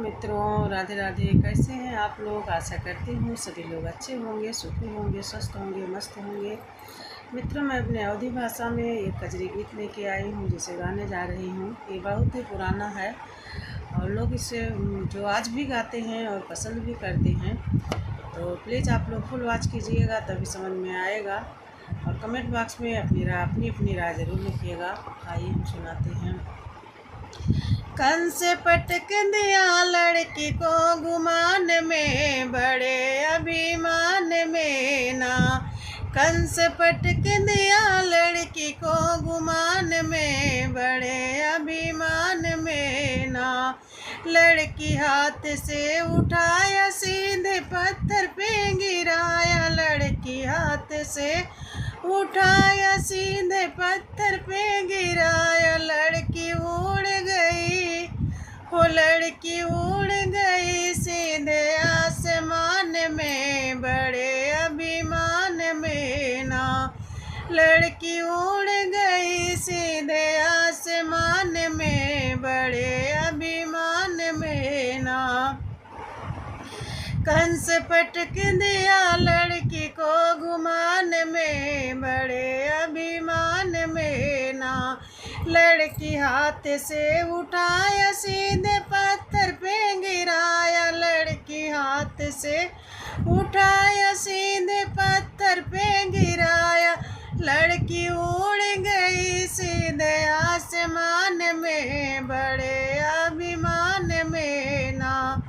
मित्रों, राधे राधे। कैसे हैं आप लोग? आशा करती हूँ सभी लोग अच्छे होंगे, सुखी होंगे, स्वस्थ होंगे, मस्त होंगे। मित्रों, मैं अपने अवधी भाषा में एक कजरी गीत लेके आई हूँ जिसे गाने जा रही हूँ। ये बहुत ही पुराना है और लोग इसे जो आज भी गाते हैं और पसंद भी करते हैं। तो प्लीज़ आप लोग फुल वॉच कीजिएगा, तभी समझ में आएगा। और कमेंट बॉक्स में अपनी राय ज़रूर लिखिएगा। आइए हम सुनाते हैं। कंस पटक दिया लड़की को गुमान में, बड़े अभिमान में ना। कंस पटक दिया लड़की को गुमान में, बड़े अभिमान में ना। लड़की हाथ से उठाया सीधे पत्थर पे गिराया, लड़की हाथ से उठाया सीधे पत्थर पे गिराया। लड़की उड़ गई, वो लड़की उड़ गई सीधे आसमान में, बड़े अभिमान में ना। लड़की उड़ गई सीधे आसमान में, बड़े अभिमान में ना। कंस पटक दिया लड़की को गुमान में, बड़े अभिमान में ना। लड़की हाथ से उठाया सीधे पत्थर पे गिराया, लड़की हाथ से उठाया सीधे पत्थर पे गिराया। लड़की उड़ गई सीधे आसमान में, बड़े अभिमान में ना।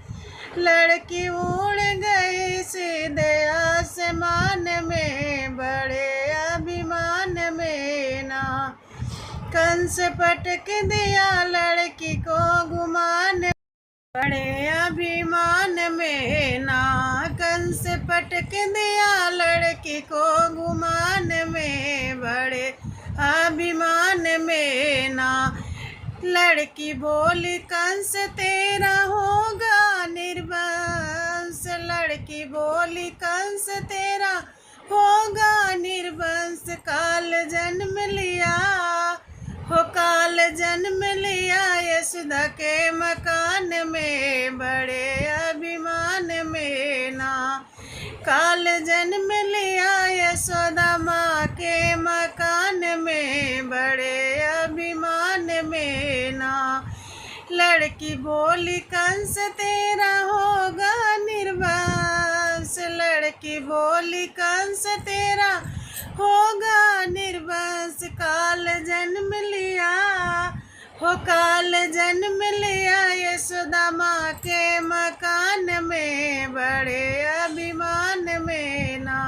लड़की उड़ गई सीधे आसमान में, बड़े अभिमान में ना। कंस पटक दिया लड़की को गुमान, बड़े अभिमान में ना। कंस पटक दिया लड़की को गुमान में, बड़े अभिमान में ना। लड़की बोली कंस तेरा होगा निर्वंश, लड़की बोली कंस तेरा होगा निर्वंश। काल जन्म लिया हो, काल जन्म लिया यशोदा के मकान में, बड़े अभिमान में ना। काल जन्म लिया यशोदा माँ के मकान में, बड़े अभिमान में ना। लड़की बोली कंस तेरा होगा निर्वंश, लड़की बोली कंस तेरा होगा निर्वंश। काल जन्म लिया हो, काल जन्म लिया यशोदा माँ के मकान में, बड़े अभिमान में ना।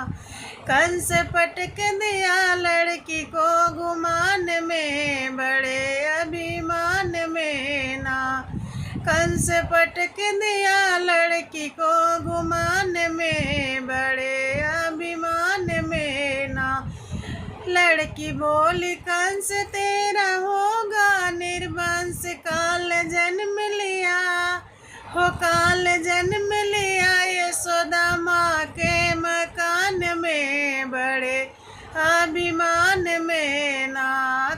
कंस पटक दिया लड़की को गुमान में, बड़े अभिमान में ना। कंस पटक दिया लड़की को गुमान में, बड़े अभिमान में ना। लड़की बोली कंस तेरा होगा निर्वंश। काल जन्म लिया हो, काल जन्म लिया यशोदा माँ के मकान में, बड़े अभिमान में ना।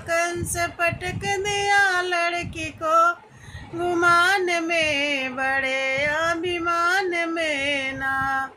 कंस पटक दिया लड़की को गुमान में, बड़े अभिमान में ना।